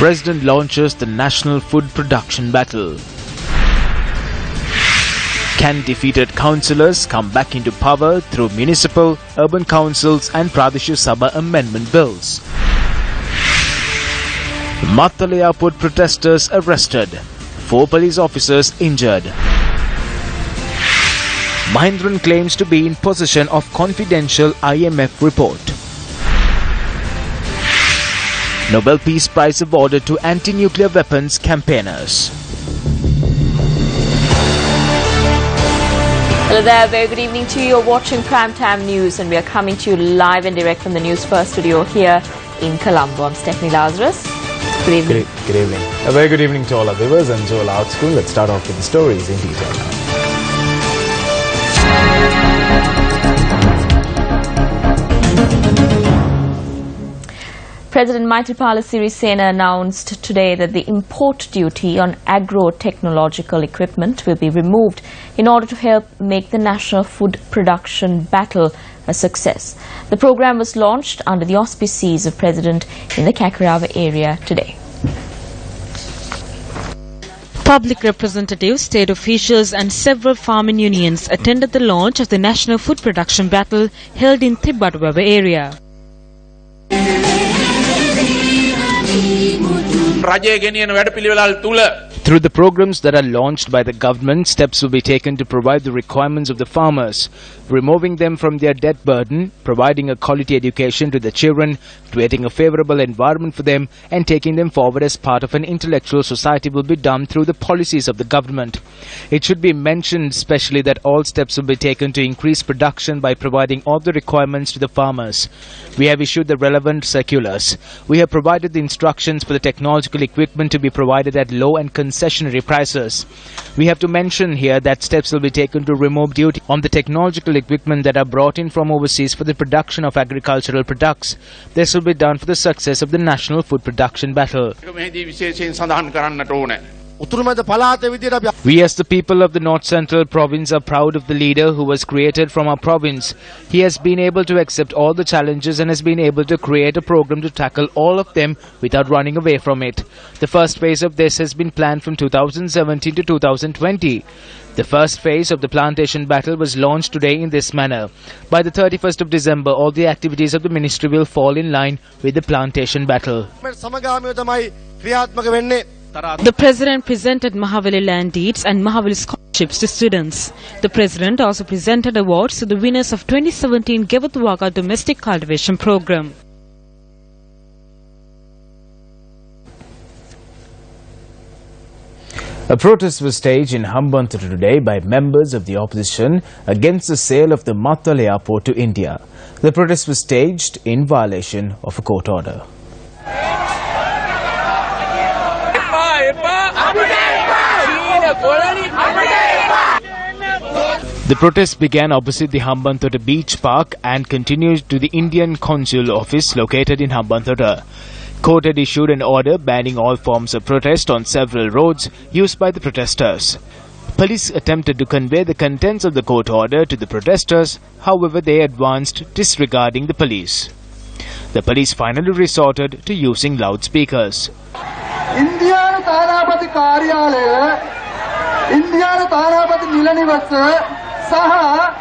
President launches the National Food Production Battle. Can defeated councillors come back into power through municipal, urban councils and Pradesh Sabha amendment bills? Mattala Airport protesters arrested. 4 police officers injured. Mahindran claims to be in possession of confidential IMF report. Nobel Peace Prize awarded to anti-nuclear weapons campaigners. Hello there, very good evening to you. You're watching Primetime News and we are coming to you live and direct from the News1st studio here in Colombo. I'm Stephanie Lazarus. Good evening. Good evening. A very good evening to all our viewers and Joel Outschool. Let's start off with the stories in detail now. President Maithripala Sirisena announced today that the import duty on agro-technological equipment will be removed in order to help make the national food production battle a success. The program was launched under the auspices of President in the Kakarava area today. Public representatives, state officials and several farming unions attended the launch of the National Food Production Battle held in Thibbatuwawa area. Through the programs that are launched by the government, steps will be taken to provide the requirements of the farmers, removing them from their debt burden, providing a quality education to the children, creating a favorable environment for them and taking them forward as part of an intellectual society will be done through the policies of the government. It should be mentioned especially that all steps will be taken to increase production by providing all the requirements to the farmers. We have issued the relevant circulars. We have provided the instructions for the technological equipment to be provided at low and concessionary prices. We have to mention here that steps will be taken to remove duty on the technological equipment that are brought in from overseas for the production of agricultural products. This will be done for the success of the National Food Production Battle. We as the people of the North Central Province are proud of the leader who was created from our province. He has been able to accept all the challenges and has been able to create a program to tackle all of them without running away from it. The first phase of this has been planned from 2017 to 2020. The first phase of the plantation battle was launched today in this manner. By the 31st of December, all the activities of the ministry will fall in line with the plantation battle. The President presented Mahavali land deeds and Mahavali scholarships to students. The President also presented awards to the winners of 2017 Gevatuwaga Domestic Cultivation Program. A protest was staged in Hambantota today by members of the opposition against the sale of the Mattala Airport to India. The protest was staged in violation of a court order. The protest began opposite the Hambantota Beach Park and continued to the Indian Consul office located in Hambantota. Court had issued an order banning all forms of protest on several roads used by the protesters. Police attempted to convey the contents of the court order to the protesters, however they advanced disregarding the police. The police finally resorted to using loudspeakers. Indian Tanapati Karyalaya, Indian Tanapati Nilanivasa, Saha,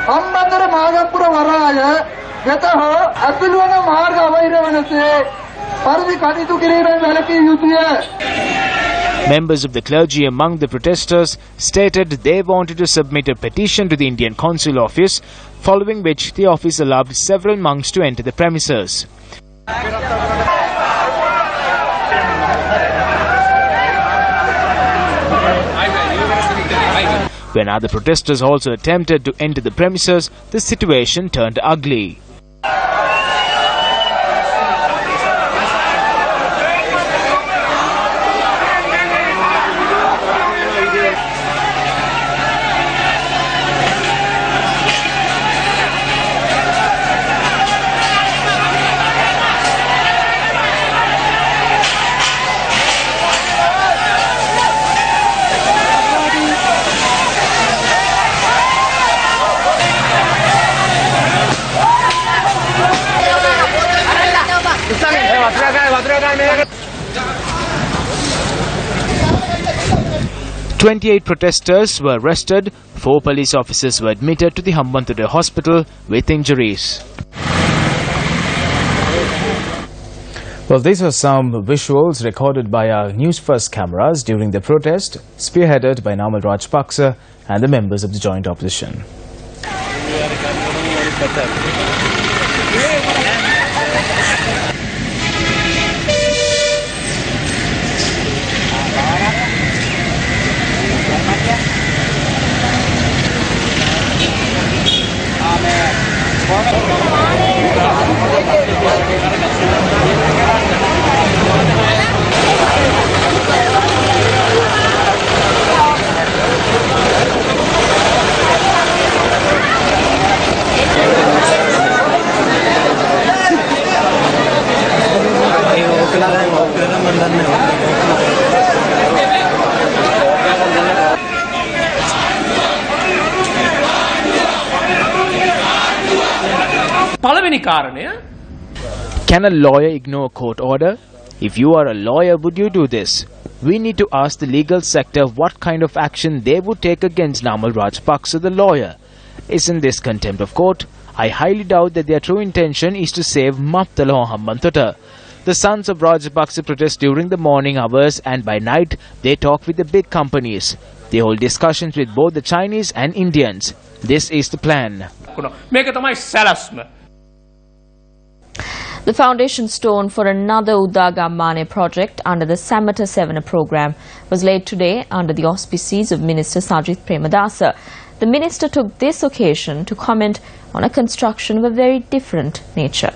Hambantota Magampura Varaya, Getaho, Apilwana Marga Vairavana, Parvi Kaditu Kirina Velaki Yutia. Members of the clergy among the protesters stated they wanted to submit a petition to the Indian Consul office, following which the office allowed several monks to enter the premises. When other protesters also attempted to enter the premises, the situation turned ugly. 28 protesters were arrested. 4 police officers were admitted to the Hambantota hospital with injuries. Well, these were some visuals recorded by our Newsfirst cameras during the protest, spearheaded by Namal Rajapaksa and the members of the joint opposition. Can a lawyer ignore a court order? If you are a lawyer, would you do this? We need to ask the legal sector what kind of action they would take against Namal Rajapaksa, the lawyer. Isn't this contempt of court? I highly doubt that their true intention is to save Maptala or Hambantota. The sons of Rajapaksa protest during the morning hours, and by night they talk with the big companies. They hold discussions with both the Chinese and Indians. This is the plan. The foundation stone for another Udagammane project under the Samata Sevana program was laid today under the auspices of Minister Sajith Premadasa. The minister took this occasion to comment on a construction of a very different nature.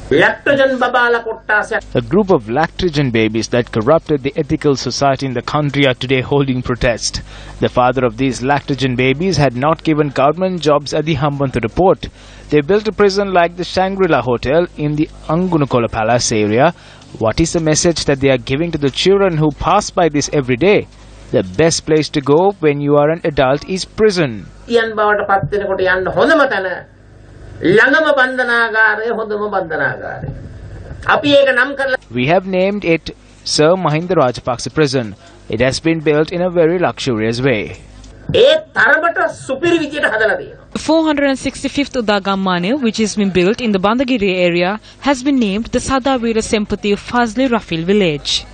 A group of lactogen babies that corrupted the ethical society in the country are today holding protest. The father of these lactogen babies had not given government jobs at the Hambantota port. They built a prison like the Shangri-La Hotel in the Angunakola Palace area. What is the message that they are giving to the children who pass by this every day? The best place to go when you are an adult is prison. We have named it Sir Mahinda Rajapaksa Prison. It has been built in a very luxurious way. 465th Udagammane, which has been built in the Bandagiri area, has been named the Sadavira Sempati of Fazli Rafil village.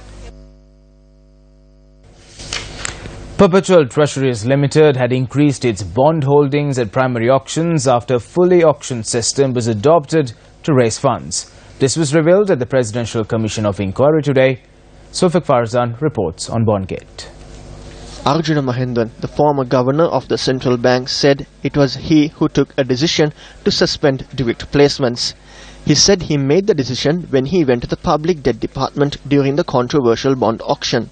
Perpetual Treasuries Limited had increased its bond holdings at primary auctions after a fully auctioned system was adopted to raise funds. This was revealed at the Presidential Commission of Inquiry today. Sofik Farzan reports on Bondgate. Arjuna Mahendan, the former governor of the central bank, said it was he who took a decision to suspend direct placements. He said he made the decision when he went to the public debt department during the controversial bond auction.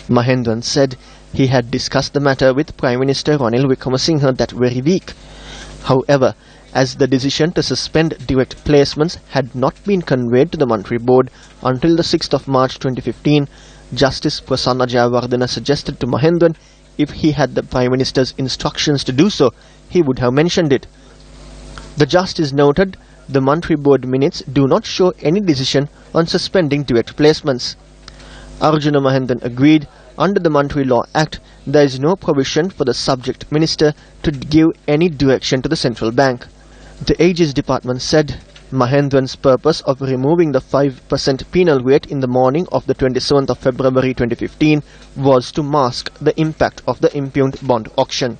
Mahendan said he had discussed the matter with Prime Minister Ranil Wickremesinghe that very week. However, as the decision to suspend direct placements had not been conveyed to the Monetary Board until the 6th of March 2015, Justice Prasanna Jayawardena suggested to Mahendan if he had the Prime Minister's instructions to do so, he would have mentioned it. The Justice noted the Monetary Board minutes do not show any decision on suspending direct placements. Arjuna Mahendan agreed under the Monetary Law Act there is no provision for the subject minister to give any direction to the central bank. The Aegis Department said Mahendan's purpose of removing the 5% penal rate in the morning of the 27th of February 2015 was to mask the impact of the impugned bond auction.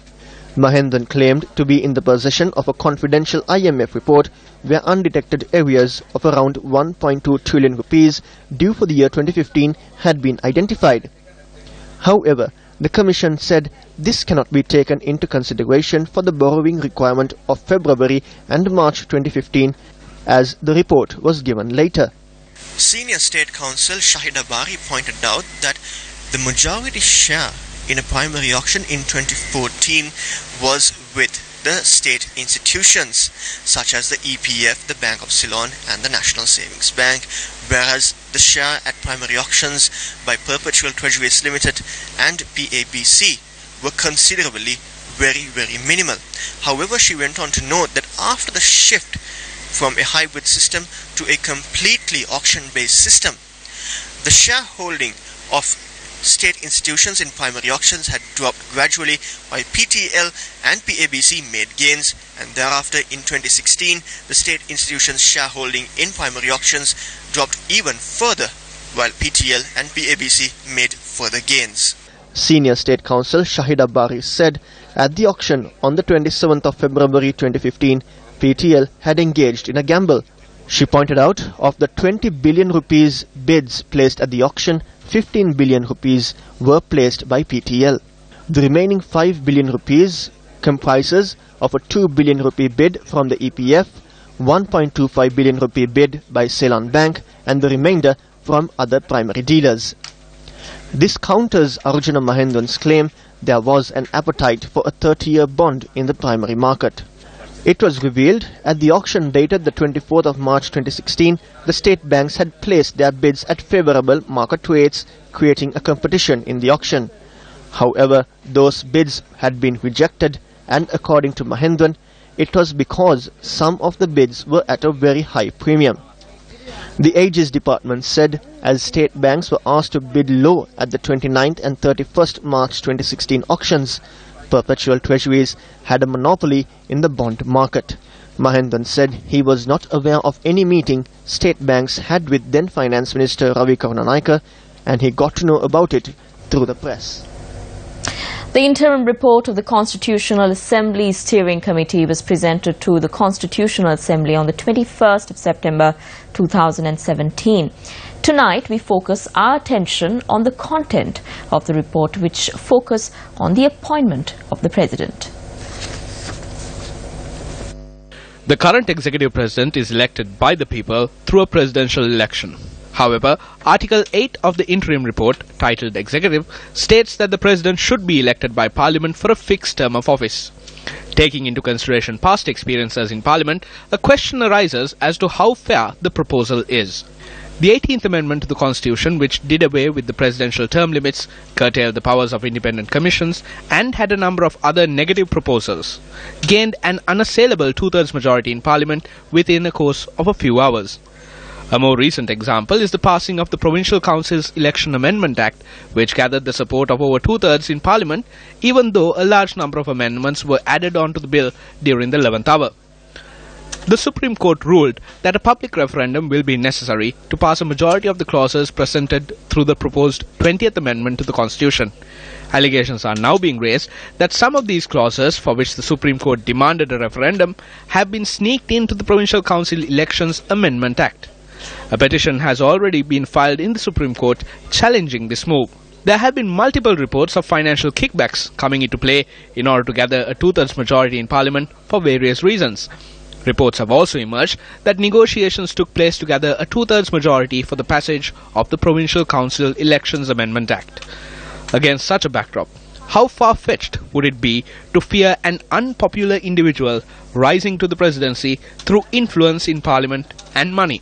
Mahendan claimed to be in the possession of a confidential IMF report where undetected arrears of around 1.2 trillion rupees due for the year 2015 had been identified. However, the Commission said this cannot be taken into consideration for the borrowing requirement of February and March 2015 as the report was given later. Senior State Counsel Shahida Bari pointed out that the majority share in a primary auction in 2014 was with the state institutions such as the EPF, the Bank of Ceylon and the National Savings Bank, whereas the share at primary auctions by Perpetual Treasuries Limited and PABC were considerably very minimal. However, she went on to note that after the shift from a hybrid system to a completely auction-based system, the shareholding of state institutions in primary auctions had dropped gradually, while PTL and PABC made gains, and thereafter in 2016 the state institutions' shareholding in primary auctions dropped even further, while PTL and PABC made further gains. Senior State Counsel Shahida Bari said at the auction on the 27th of February 2015, PTL had engaged in a gamble. She pointed out of the 20 billion rupees bids placed at the auction, 15 billion rupees were placed by PTL. The remaining 5 billion rupees comprises of a 2 billion rupee bid from the EPF, 1.25 billion rupee bid by Ceylon Bank, and the remainder from other primary dealers. This counters Arjuna Mahendan's claim there was an appetite for a 30-year bond in the primary market. It was revealed at the auction dated the 24th of March 2016, the state banks had placed their bids at favourable market rates, creating a competition in the auction. However, those bids had been rejected, and according to Mahendan, it was because some of the bids were at a very high premium. The Aegis Department said as state banks were asked to bid low at the 29th and 31st March 2016 auctions, perpetual treasuries had a monopoly in the bond market. Mahendan said he was not aware of any meeting state banks had with then Finance Minister Ravi Karunanaike, and he got to know about it through the press. The interim report of the Constitutional Assembly Steering Committee was presented to the Constitutional Assembly on the 21st of September 2017. Tonight, we focus our attention on the content of the report, which focus on the appointment of the President. The current executive president is elected by the people through a presidential election. However, Article 8 of the interim report, titled Executive, states that the President should be elected by Parliament for a fixed term of office. Taking into consideration past experiences in Parliament, a question arises as to how fair the proposal is. The 18th Amendment to the Constitution, which did away with the presidential term limits, curtailed the powers of independent commissions, and had a number of other negative proposals, gained an unassailable two-thirds majority in Parliament within a course of a few hours. A more recent example is the passing of the Provincial Council's Election Amendment Act, which gathered the support of over two-thirds in Parliament, even though a large number of amendments were added on to the bill during the 11th hour. The Supreme Court ruled that a public referendum will be necessary to pass a majority of the clauses presented through the proposed 20th Amendment to the Constitution. Allegations are now being raised that some of these clauses, for which the Supreme Court demanded a referendum, have been sneaked into the Provincial Council Elections Amendment Act. A petition has already been filed in the Supreme Court challenging this move. There have been multiple reports of financial kickbacks coming into play in order to gather a two-thirds majority in Parliament for various reasons. Reports have also emerged that negotiations took place to gather a two-thirds majority for the passage of the Provincial Council Elections Amendment Act. Against such a backdrop, how far-fetched would it be to fear an unpopular individual rising to the presidency through influence in Parliament and money?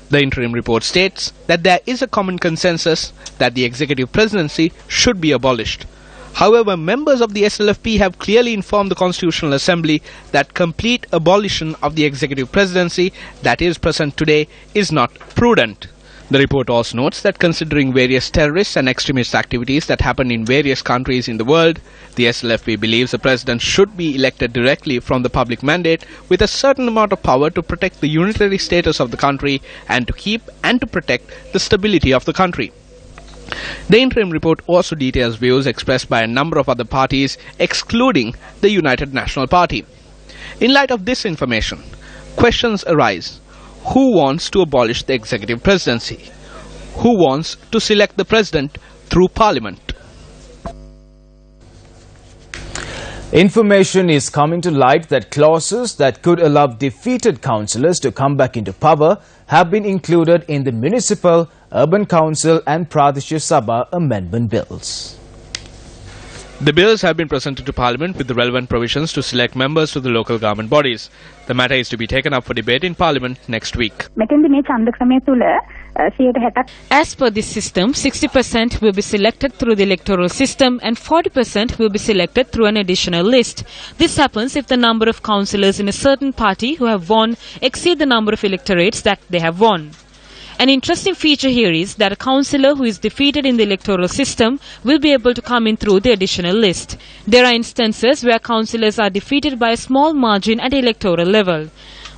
The interim report states that there is a common consensus that the executive presidency should be abolished. However, members of the SLFP have clearly informed the Constitutional Assembly that complete abolition of the executive presidency that is present today is not prudent. The report also notes that considering various terrorist and extremist activities that happen in various countries in the world, the SLFP believes the president should be elected directly from the public mandate with a certain amount of power to protect the unitary status of the country and to keep and to protect the stability of the country. The interim report also details views expressed by a number of other parties, excluding the United National Party. In light of this information, questions arise. Who wants to abolish the executive presidency? Who wants to select the president through Parliament? Information is coming to light that clauses that could allow defeated councillors to come back into power have been included in the Municipal, Urban Council and Pradeshya Sabha amendment bills. The bills have been presented to Parliament with the relevant provisions to select members to the local government bodies. The matter is to be taken up for debate in Parliament next week. As per this system, 60% will be selected through the electoral system and 40% will be selected through an additional list. This happens if the number of councillors in a certain party who have won exceed the number of electorates that they have won. An interesting feature here is that a councillor who is defeated in the electoral system will be able to come in through the additional list. There are instances where councillors are defeated by a small margin at electoral level.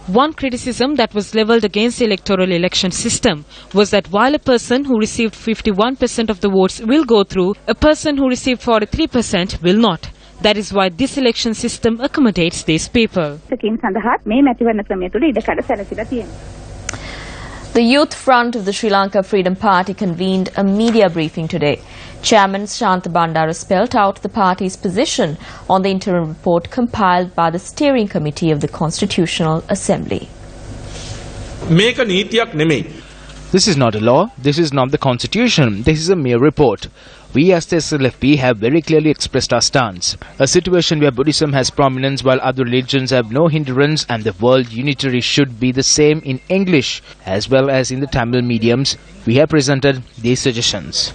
One criticism that was levelled against the electoral election system was that while a person who received 51% of the votes will go through, a person who received 43% will not. That is why this election system accommodates these people. The Youth Front of the Sri Lanka Freedom Party convened a media briefing today. Chairman Shantha Bandara spelled out the party's position on the interim report compiled by the Steering Committee of the Constitutional Assembly. This is not a law, this is not the constitution, this is a mere report. We as the SLFP have very clearly expressed our stance. A situation where Buddhism has prominence while other religions have no hindrance, and the word unitary should be the same in English as well as in the Tamil mediums. We have presented these suggestions.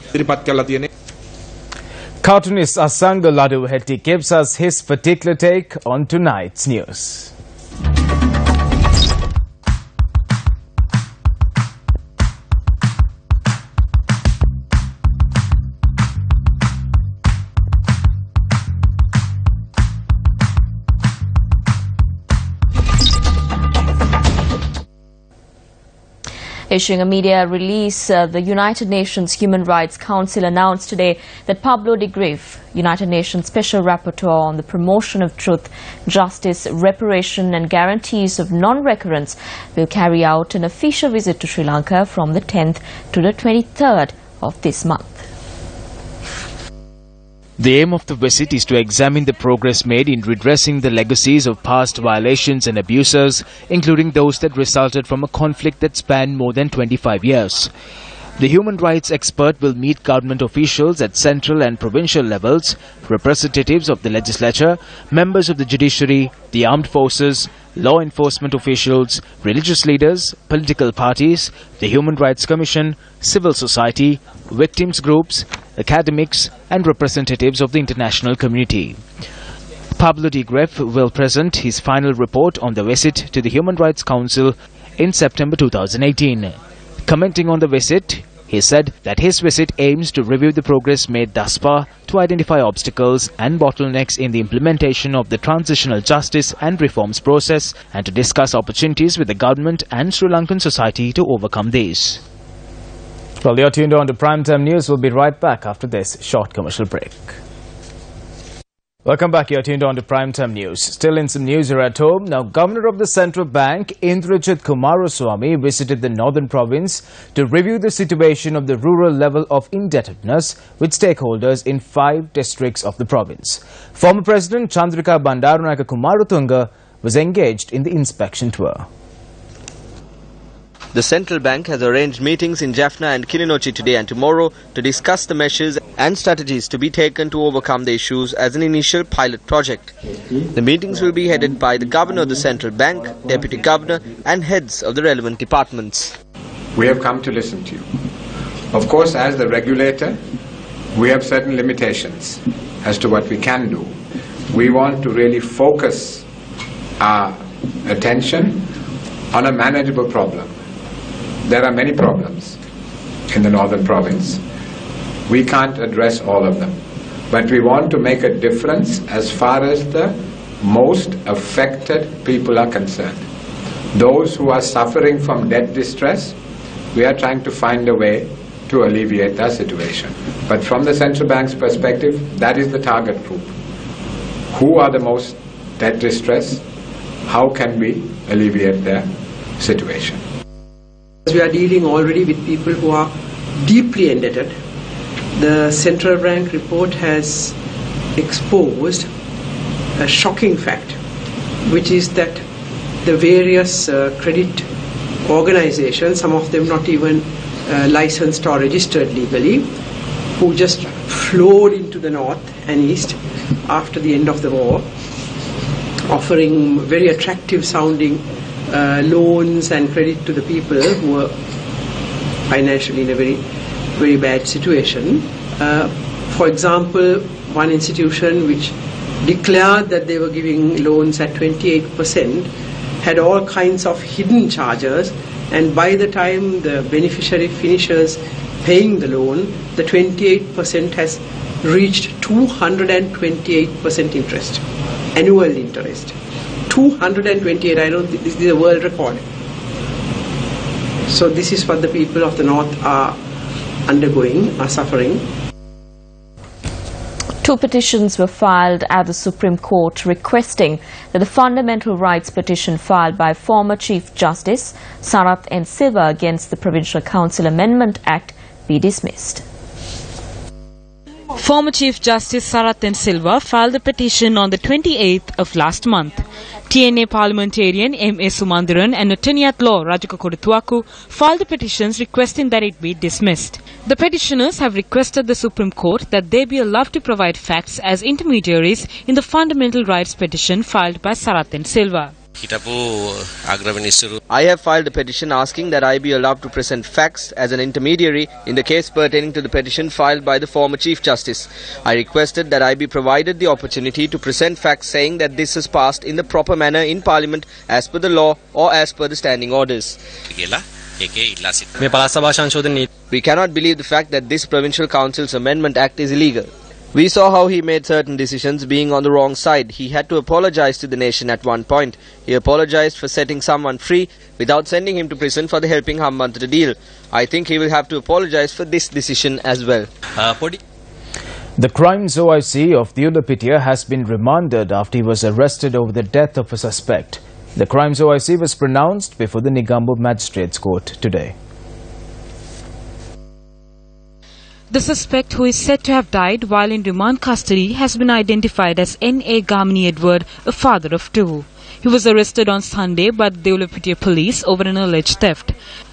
Cartoonist Asanga Ladu Hetty gives us his particular take on tonight's news. Issuing a media release, the United Nations Human Rights Council announced today that Pablo de Greiff, United Nations Special Rapporteur on the promotion of truth, justice, reparation and guarantees of non-recurrence, will carry out an official visit to Sri Lanka from the 10th to the 23rd of this month. The aim of the visit is to examine the progress made in redressing the legacies of past violations and abuses, including those that resulted from a conflict that spanned more than 25 years. The human rights expert will meet government officials at central and provincial levels, representatives of the legislature, members of the judiciary, the armed forces, law enforcement officials, religious leaders, political parties, the Human Rights Commission, civil society, victims groups, academics and representatives of the international community. Pablo de Greiff will present his final report on the visit to the Human Rights Council in September 2018. Commenting on the visit, he said that his visit aims to review the progress made thus far, to identify obstacles and bottlenecks in the implementation of the transitional justice and reforms process, and to discuss opportunities with the government and Sri Lankan society to overcome these. Well, you're tuned on to Primetime News. We'll be right back after this short commercial break. Welcome back. You're tuned on to Primetime News. Still in some news here at home. Now, Governor of the Central Bank, Indrajit Kumaraswamy, visited the Northern Province to review the situation of the rural level of indebtedness with stakeholders in 5 districts of the province. Former President Chandrika Bandaranaike Kumaratunga was engaged in the inspection tour. The central bank has arranged meetings in Jaffna and Kilinochchi today and tomorrow to discuss the measures and strategies to be taken to overcome the issues as an initial pilot project. The meetings will be headed by the Governor of the Central Bank, Deputy Governor and heads of the relevant departments. We have come to listen to you. Of course, as the regulator, we have certain limitations as to what we can do. We want to really focus our attention on a manageable problem. There are many problems in the Northern Province. We can't address all of them. But we want to make a difference as far as the most affected people are concerned. Those who are suffering from debt distress, we are trying to find a way to alleviate their situation. But from the central bank's perspective, that is the target group. Who are the most debt distressed? How can we alleviate their situation? We are dealing already with people who are deeply indebted. The Central Bank report has exposed a shocking fact, which is that the various credit organizations, some of them not even licensed or registered legally, who just flowed into the north and east after the end of the war, offering very attractive sounding loans and credit to the people who were financially in a very bad situation. For example, one institution which declared that they were giving loans at 28% had all kinds of hidden charges and by the time the beneficiary finishes paying the loan, the 28% has reached 228% interest, annual interest. 228, I don't think this is a world record. So this is what the people of the North are undergoing, are suffering. 2 petitions were filed at the Supreme Court requesting that the fundamental rights petition filed by former Chief Justice Sarath N. Silva against the Provincial Council Amendment Act be dismissed. Former Chief Justice Sarath N. Silva filed the petition on the 28th of last month. TNA parliamentarian M.A. Sumandiran and attorney at law Rajika Kodutwaku filed the petitions requesting that it be dismissed. The petitioners have requested the Supreme Court that they be allowed to provide facts as intermediaries in the fundamental rights petition filed by Sarath N. Silva. I have filed a petition asking that I be allowed to present facts as an intermediary in the case pertaining to the petition filed by the former Chief Justice. I requested that I be provided the opportunity to present facts saying that this is passed in the proper manner in Parliament as per the law or as per the standing orders. We cannot believe the fact that this Provincial Council's Amendment Act is illegal. We saw how he made certain decisions being on the wrong side. He had to apologize to the nation at one point. He apologized for setting someone free without sending him to prison for the helping Hambantota deal. I think he will have to apologize for this decision as well. The Crimes OIC of News1st has been remanded after he was arrested over the death of a suspect. The Crimes OIC was pronounced before the Negombo Magistrates Court today. The suspect, who is said to have died while in remand custody, has been identified as N.A. Gamini Edward, a father of 2. He was arrested on Sunday by the News1st police over an alleged theft.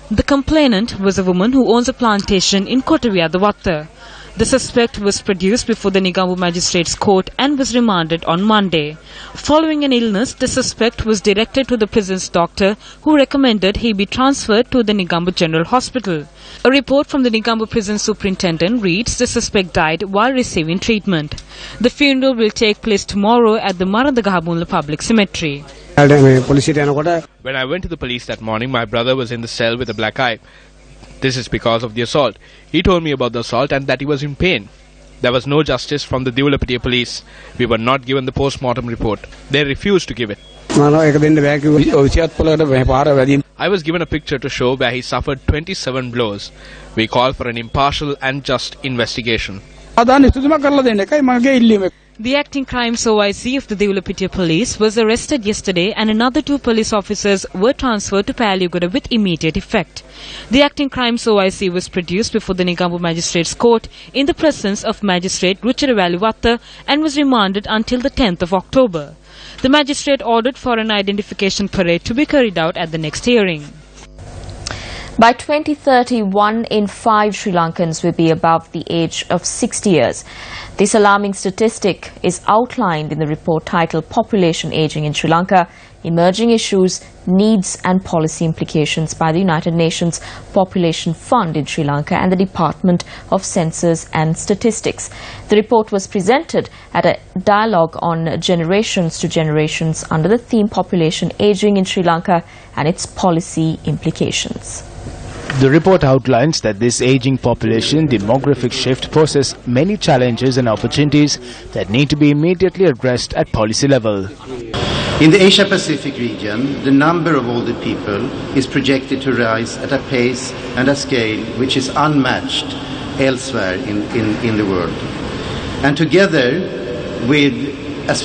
The complainant was a woman who owns a plantation in Kotaviadawatta. The suspect was produced before the Negombo Magistrates Court and was remanded on Monday. Following an illness, the suspect was directed to the prison's doctor, who recommended he be transferred to the Negombo General Hospital. A report from the Negombo Prison Superintendent reads the suspect died while receiving treatment. The funeral will take place tomorrow at the Marandagahabunla Public Cemetery. When I went to the police that morning, my brother was in the cell with a black eye. This is because of the assault. He told me about the assault and that he was in pain. There was no justice from the News1st police. We were not given the post-mortem report. They refused to give it. I was given a picture to show where he suffered 27 blows. We call for an impartial and just investigation. The acting crimes OIC of the News1st police was arrested yesterday and another 2 police officers were transferred to Payalugada with immediate effect. The acting crimes OIC was produced before the Negombo Magistrates Court in the presence of Magistrate Ruchiravaluwatta and was remanded until the 10th of October. The magistrate ordered for an identification parade to be carried out at the next hearing. By 2030, 1 in 5 Sri Lankans will be above the age of 60 years. This alarming statistic is outlined in the report titled Population Aging in Sri Lanka, Emerging Issues, Needs and Policy Implications by the United Nations Population Fund in Sri Lanka and the Department of Census and Statistics. The report was presented at a dialogue on generations to generations under the theme Population Aging in Sri Lanka and its policy implications. The report outlines that this aging population demographic shift poses many challenges and opportunities that need to be immediately addressed at policy level. In the Asia-Pacific region, the number of older people is projected to rise at a pace and a scale which is unmatched elsewhere in the world. And together with, as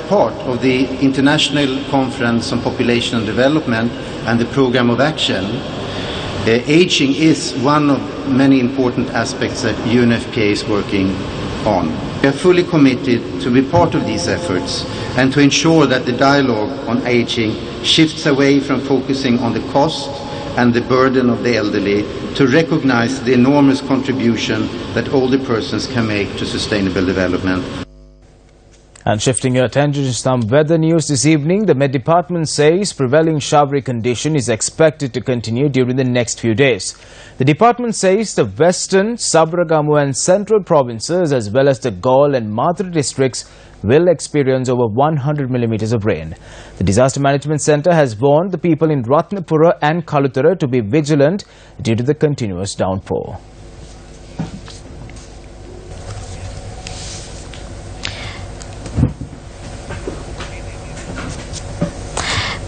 part of the International Conference on Population and Development and the Programme of Action, aging is one of many important aspects that UNFPA is working on. We are fully committed to be part of these efforts and to ensure that the dialogue on aging shifts away from focusing on the cost and the burden of the elderly to recognize the enormous contribution that older persons can make to sustainable development. And shifting your attention to some weather news this evening, the Met Department says prevailing showery condition is expected to continue during the next few days. The department says the western, Sabaragamu and central provinces as well as the Gaul and Madhya districts will experience over 100 millimeters of rain. The Disaster Management Centre has warned the people in Ratnapura and Kalutara to be vigilant due to the continuous downpour.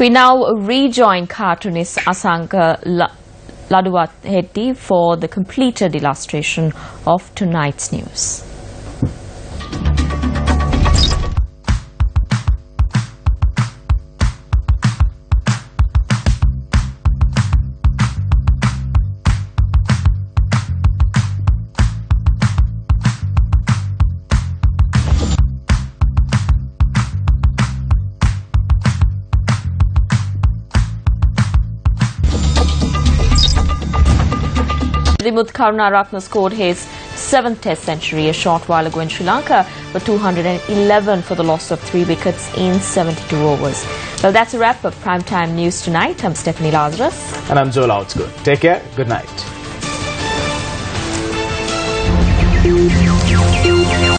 We now rejoin cartoonist Asanka Laduwat for the completed illustration of tonight's news. Dimuth Karunaratne scored his 7th Test century a short while ago in Sri Lanka, but 211 for the loss of 3 wickets in 72 overs. Well, that's a wrap of Primetime News tonight. I'm Stephanie Lazarus. And I'm Joel Outsgood. Take care. Good night.